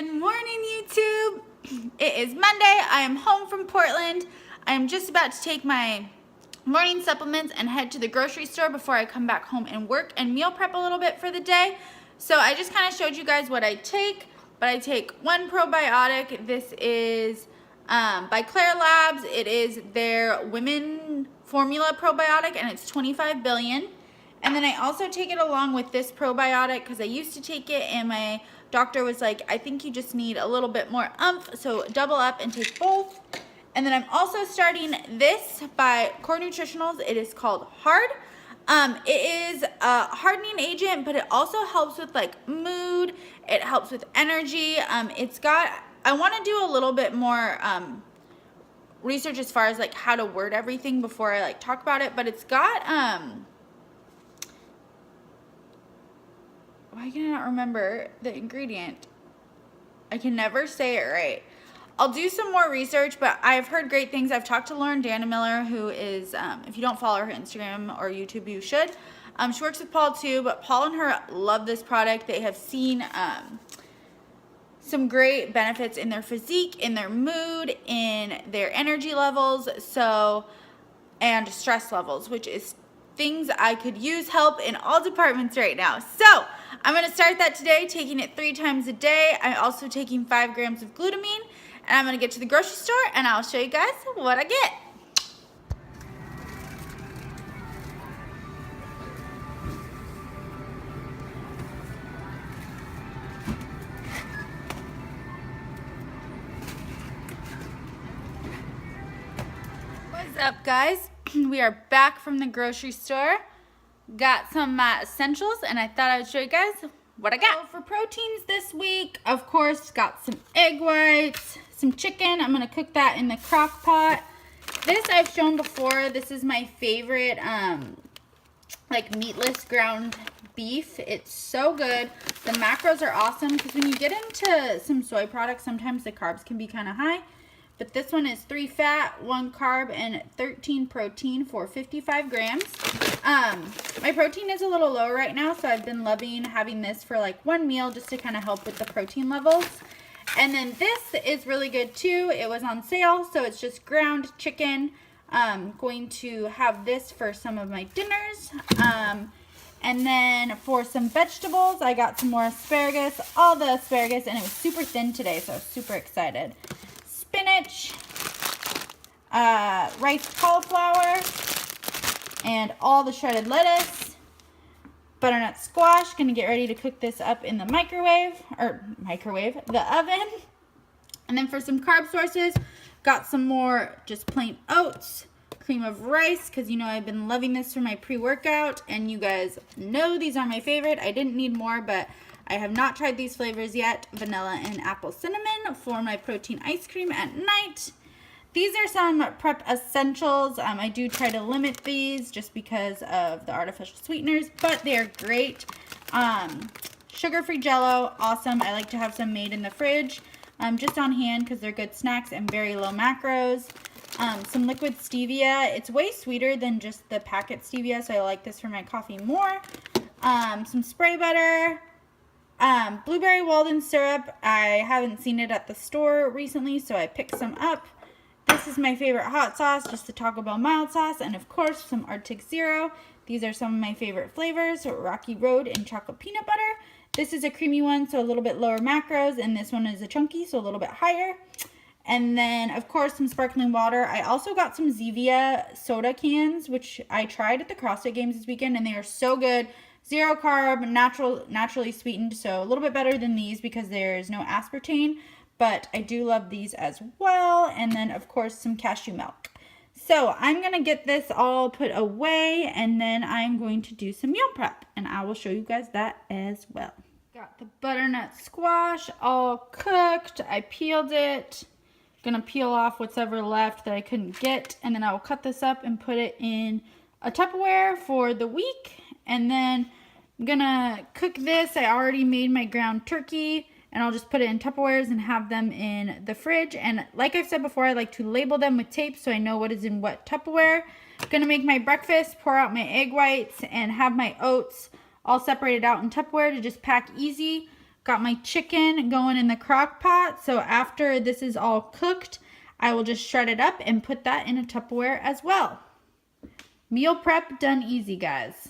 Good morning, YouTube. It is Monday. I am home from Portland. I am just about to take my morning supplements and head to the grocery store before I come back home and work and meal prep a little bit for the day. So I just kind of showed you guys what I take, but I take one probiotic. This is by Claire Labs. It is their women formula probiotic, and it's 25 billion. And then I also take it along with this probiotic because I used to take it and my doctor was like, I think you just need a little bit more oomph, so double up and take both. And then I'm also starting this by Core Nutritionals. It is called Hard. It is a hardening agent, but it also helps with like mood. It helps with energy. I want to do a little bit more research as far as like how to word everything before I like talk about it, but it's got why can I not remember the ingredient? I can never say it right. I'll do some more research, but I've heard great things. I've talked to Lauren Dannemiller, who is, if you don't follow her Instagram or YouTube, you should. She works with Paul too, but Paul and her love this product. They have seen some great benefits in their physique, in their mood, in their energy levels, and stress levels, which is things I could use help in all departments right now. So I'm going to start that today, taking it 3 times a day. I'm also taking 5 grams of glutamine, and I'm going to get to the grocery store and I'll show you guys what I get. What's up, guys? We are back from the grocery store. Got some essentials, and I thought I would show you guys what I got. So for proteins this week, of course, got some egg whites, some chicken. I'm going to cook that in the crock pot. This I've shown before. This is my favorite like meatless ground beef. It's so good. The macros are awesome because when you get into some soy products, sometimes the carbs can be kind of high. But this one is 3 fat, 1 carb, and 13 protein for 55 grams. My protein is a little low right now, so I've been loving having this for like one meal just to kind of help with the protein levels. And then this is really good too. It was on sale, so it's just ground chicken. I'm going to have this for some of my dinners. And then for some vegetables, I got some more asparagus, all the asparagus, and it was super thin today, so I was super excited. Spinach, rice cauliflower, and all the shredded lettuce, butternut squash. Gonna get ready to cook this up in the the oven. And then for some carb sources, got some more just plain oats, cream of rice, because you know I've been loving this for my pre-workout, and you guys know these are my favorite. I didn't need more, but I have not tried these flavors yet, vanilla and apple cinnamon for my protein ice cream at night. These are some prep essentials. I do try to limit these just because of the artificial sweeteners, but they're great. Sugar-free Jell-O, awesome. I like to have some made in the fridge, just on hand because they're good snacks and very low macros. Some liquid stevia. It's way sweeter than just the packet stevia, so I like this for my coffee more. Some spray butter. Blueberry Walden syrup. I haven't seen it at the store recently, so I picked some up. This is my favorite hot sauce, just the Taco Bell mild sauce, and of course some Arctic Zero. These are some of my favorite flavors, Rocky Road and chocolate peanut butter. This is a creamy one, so a little bit lower macros, and this one is a chunky, so a little bit higher. And then, of course, some sparkling water. I also got some Zevia soda cans, which I tried at the CrossFit Games this weekend, and they are so good. 0 carb, naturally sweetened, so a little bit better than these because there's no aspartame, but I do love these as well. And then, of course, some cashew milk. So I'm going to get this all put away, and then I'm going to do some meal prep, and I will show you guys that as well. Got the butternut squash all cooked. I peeled it. Going to peel off what's ever left that I couldn't get, and then I will cut this up and put it in a Tupperware for the week. And then I'm gonna cook this. I already made my ground turkey, and I'll just put it in Tupperwares and have them in the fridge. And like I've said before, I like to label them with tape so I know what is in what Tupperware. I'm gonna make my breakfast, pour out my egg whites, and have my oats all separated out in Tupperware to just pack easy. Got my chicken going in the crock pot. So after this is all cooked, I will just shred it up and put that in a Tupperware as well. Meal prep done easy, guys.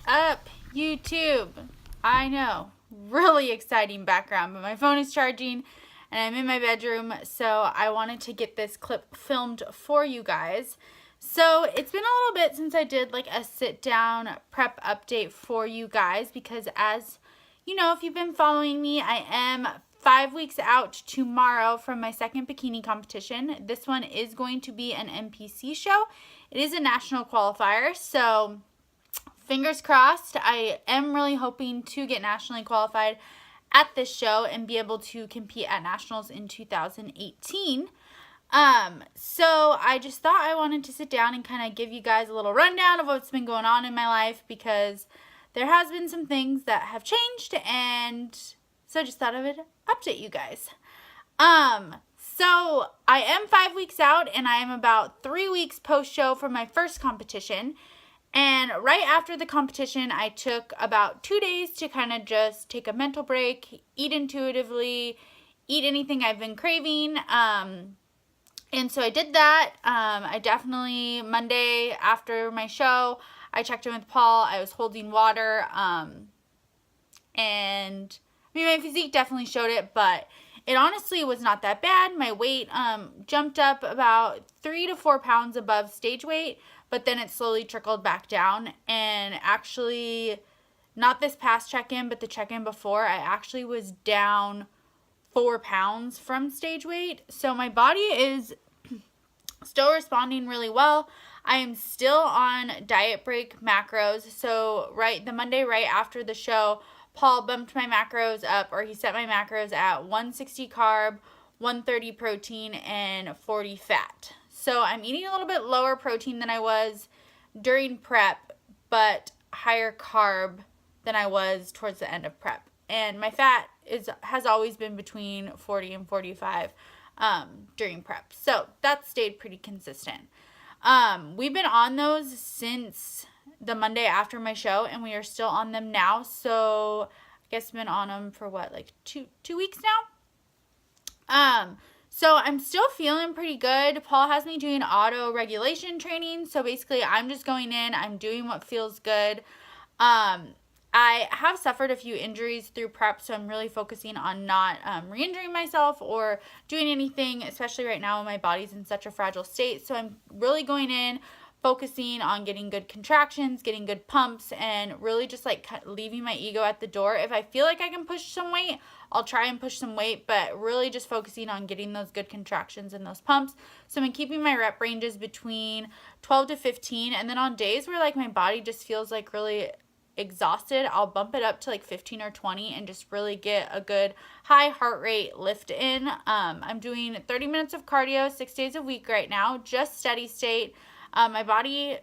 Up YouTube. I know, really exciting background, but my phone is charging and I'm in my bedroom, so I wanted to get this clip filmed for you guys. So it's been a little bit since I did like a sit down prep update for you guys, because as you know, if you've been following me, I am 5 weeks out tomorrow from my second bikini competition. This one is going to be an NPC show. It is a national qualifier, so fingers crossed. I am really hoping to get nationally qualified at this show and be able to compete at nationals in 2018. So I just thought I wanted to sit down and kind of give you guys a little rundown of what's been going on in my life, because there has been some things that have changed, and so I just thought I would update you guys. So I am 5 weeks out, and I am about 3 weeks post-show for my first competition. And right after the competition, I took about 2 days to kind of just take a mental break, eat intuitively, eat anything I've been craving. And so I did that. I definitely, Monday after my show, I checked in with Paul. I was holding water. And I mean, my physique definitely showed it, but it honestly was not that bad. My weight jumped up about 3 to 4 pounds above stage weight, but then it slowly trickled back down. And actually, not this past check-in, but the check-in before, I actually was down 4 pounds from stage weight. So my body is still responding really well. I am still on diet break macros. So the Monday right after the show, Paul bumped my macros up, or he set my macros at 160 carb, 130 protein, and 40 fat. So I'm eating a little bit lower protein than I was during prep, but higher carb than I was towards the end of prep. And my fat has always been between 40 and 45 during prep. So that stayed pretty consistent. We've been on those since the Monday after my show, and we are still on them now. So I guess I've been on them for like two weeks now. So I'm still feeling pretty good. Paul has me doing auto regulation training. So basically I'm just going in, I'm doing what feels good. I have suffered a few injuries through prep, so I'm really focusing on not re-injuring myself or doing anything, especially right now when my body's in such a fragile state. So I'm really going in, focusing on getting good contractions, getting good pumps, and really just like leaving my ego at the door. If I feel like I can push some weight, I'll try and push some weight, but really just focusing on getting those good contractions and those pumps. So I'm keeping my rep ranges between 12 to 15, and then on days where like my body just feels like really exhausted, I'll bump it up to like 15 or 20 and just really get a good high heart rate lift in. I'm doing 30 minutes of cardio 6 days a week right now, just steady state. My body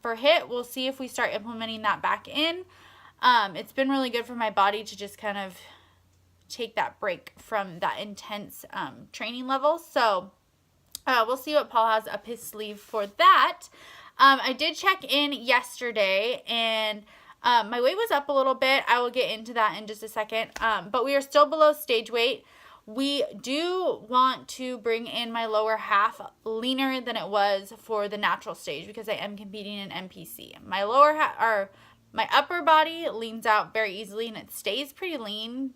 for HIIT, we'll see if we start implementing that back in. It's been really good for my body to just kind of take that break from that intense training level. So we'll see what Paul has up his sleeve for that. I did check in yesterday, and my weight was up a little bit. I will get into that in just a second, but we are still below stage weight. We do want to bring in my lower half leaner than it was for the natural stage because I am competing in NPC. My lower half, or my upper body, leans out very easily and it stays pretty lean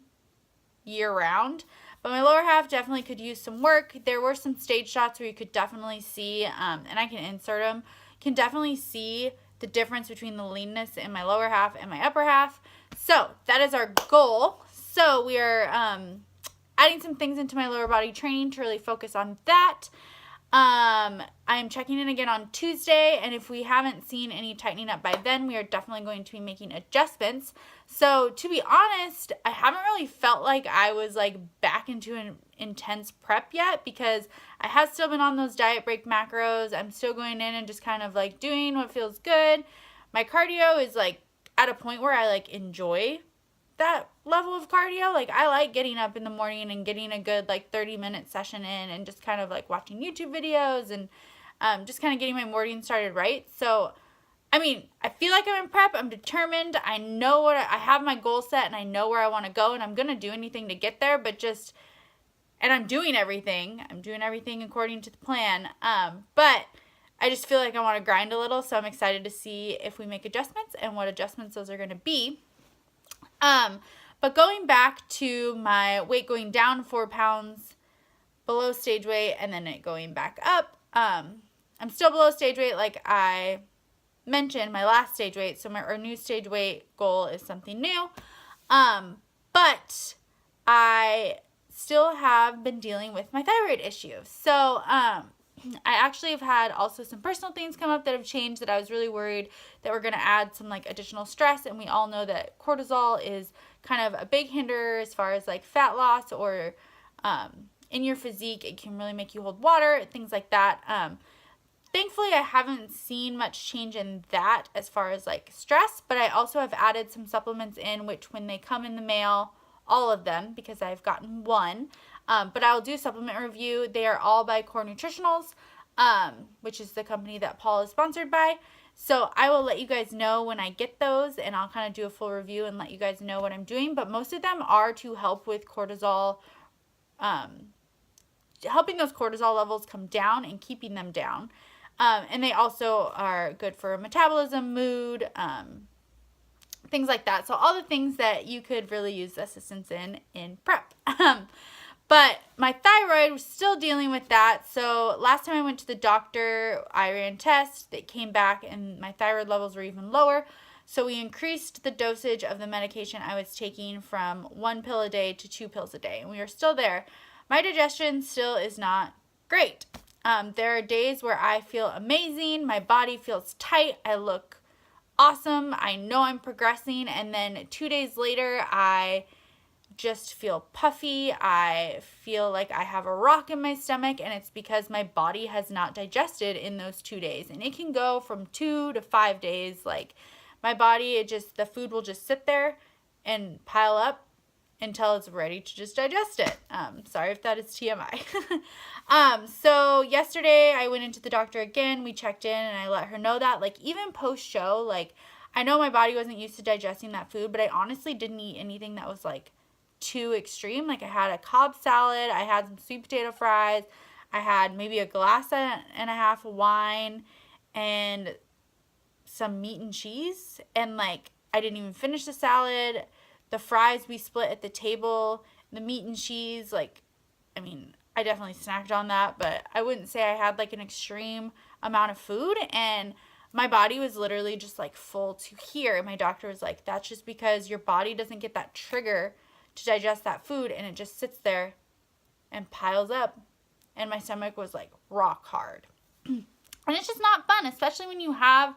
year round. But my lower half definitely could use some work. There were some stage shots where you could definitely see, and I can insert them, can definitely see the difference between the leanness in my lower half and my upper half. So that is our goal. So we are adding some things into my lower body training to really focus on that. I'm checking in again on Tuesday, and if we haven't seen any tightening up by then, we are definitely going to be making adjustments. So to be honest, I haven't really felt like I was like back into an intense prep yet because I have still been on those diet break macros. I'm still going in and just kind of like doing what feels good. My cardio is like at a point where I like enjoy that level of cardio. Like I like getting up in the morning and getting a good like 30-minute session in and just kind of like watching YouTube videos and just kind of getting my morning started right. So I mean, I feel like I'm in prep. I'm determined. I know what I have my goal set and I know where I want to go, and I'm going to do anything to get there, and I'm doing everything. I'm doing everything according to the plan. But I just feel like I want to grind a little, so I'm excited to see if we make adjustments and what adjustments those are going to be. But going back to my weight going down 4 pounds below stage weight and then it going back up, I'm still below stage weight like I mentioned, my last stage weight. So our new stage weight goal is something new. But I still have been dealing with my thyroid issue. So, I actually have had also some personal things come up that have changed that I was really worried that were going to add some like additional stress. And we all know that cortisol is kind of a big hinder as far as like fat loss or in your physique. It can really make you hold water, things like that. Thankfully, I haven't seen much change in that as far as like stress, but I also have added some supplements in, which when they come in the mail, all of them, because I've gotten one, but I'll do supplement review. They are all by Core Nutritionals, which is the company that Paul is sponsored by. So I will let you guys know when I get those, and I'll kind of do a full review and let you guys know what I'm doing. But most of them are to help with cortisol, helping those cortisol levels come down and keeping them down. And they also are good for metabolism, mood, things like that. So all the things that you could really use assistance in prep. But my thyroid was still dealing with that. So last time I went to the doctor, I ran tests. They came back and my thyroid levels were even lower. So we increased the dosage of the medication I was taking from 1 pill a day to 2 pills a day. And we are still there. My digestion still is not great. There are days where I feel amazing. My body feels tight. I look awesome. I know I'm progressing. And then 2 days later, I just feel puffy. I feel like I have a rock in my stomach, and it's because my body has not digested in those 2 days. And it can go from 2 to 5 days. Like my body, the food will just sit there and pile up until it's ready to just digest it. Sorry if that is TMI. So yesterday I went into the doctor again. We checked in and I let her know that, like, even post show, like, I know my body wasn't used to digesting that food, but I honestly didn't eat anything that was like too extreme. Like I had a Cobb salad, I had some sweet potato fries, I had maybe a glass and a half of wine and some meat and cheese, and like I didn't even finish the salad. The fries we split at the table, the meat and cheese, like, I mean, I definitely snacked on that, but I wouldn't say I had like an extreme amount of food, and my body was literally just like full to here. And my doctor was like, that's just because your body doesn't get that trigger to digest that food, and it just sits there and piles up. And my stomach was like rock hard. And it's just not fun, especially when you have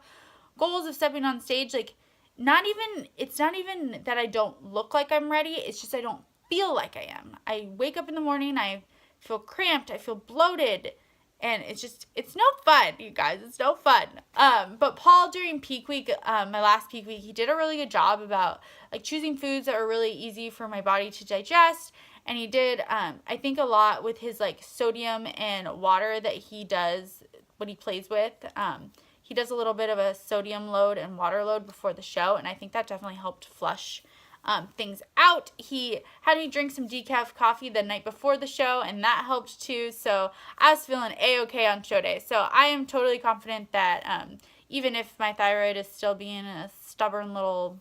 goals of stepping on stage. Like, it's not even that I don't look like I'm ready. It's just I don't feel like I am. I wake up in the morning, I feel cramped, I feel bloated, and it's no fun, you guys. It's no fun. But Paul, during peak week, my last peak week, he did a really good job about like choosing foods that are really easy for my body to digest. And he did, I think, a lot with his like sodium and water that he does, what he plays with. He does a little bit of a sodium load and water load before the show, and I think that definitely helped flush things out. He had me drink some decaf coffee the night before the show, and that helped too. So I was feeling a-okay on show day. So I am totally confident that even if my thyroid is still being a stubborn little,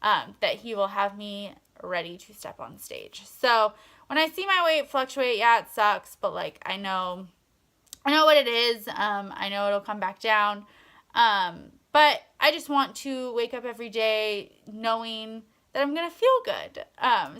that he will have me ready to step on stage. So when I see my weight fluctuate, yeah, it sucks, but like I know what it is. I know it'll come back down. But I just want to wake up every day knowing that I'm going to feel good.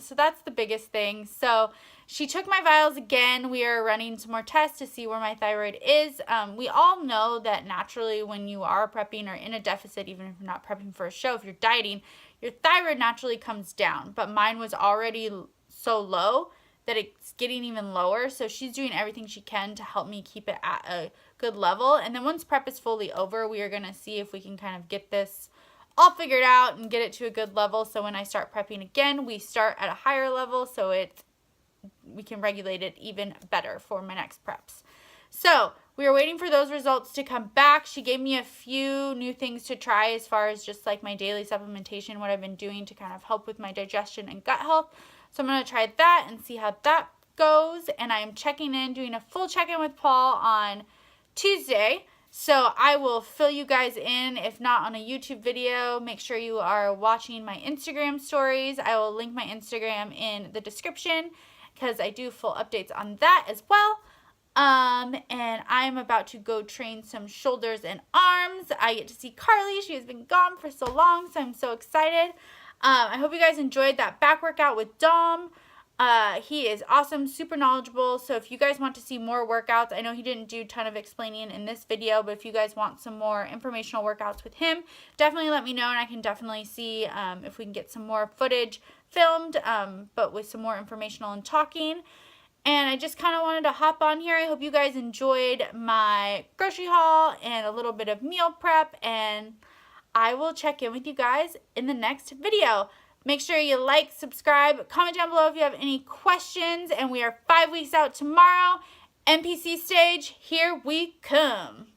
So that's the biggest thing. So she took my vials again. We are running some more tests to see where my thyroid is. We all know that naturally when you are prepping or in a deficit, even if you're not prepping for a show, if you're dieting, your thyroid naturally comes down. But mine was already so low that it's getting even lower. So she's doing everything she can to help me keep it at a good level. And then once prep is fully over, we are going to see if we can kind of get this all figured out and get it to a good level. So when I start prepping again, we start at a higher level so we can regulate it even better for my next preps. So we are waiting for those results to come back. She gave me a few new things to try as far as just like my daily supplementation, what I've been doing to kind of help with my digestion and gut health. So I'm going to try that and see how that goes. And I am checking in, doing a full check-in with Paul on Tuesday. So I will fill you guys in, if not on a YouTube video. Make sure you are watching my Instagram stories. I will link my Instagram in the description because I do full updates on that as well. And I'm about to go train some shoulders and arms. I get to see Carly. She has been gone for so long, so I'm so excited. I hope you guys enjoyed that back workout with Dom. He is awesome, super knowledgeable. So if you guys want to see more workouts, I know he didn't do a ton of explaining in this video, but if you guys want some more informational workouts with him, definitely let me know, and I can definitely see if we can get some more footage filmed, but with some more informational and talking. And I just kind of wanted to hop on here. I hope you guys enjoyed my grocery haul and a little bit of meal prep, and I will check in with you guys in the next video. Make sure you like, subscribe, comment down below if you have any questions, and we are 5 weeks out tomorrow. NPC stage, here we come.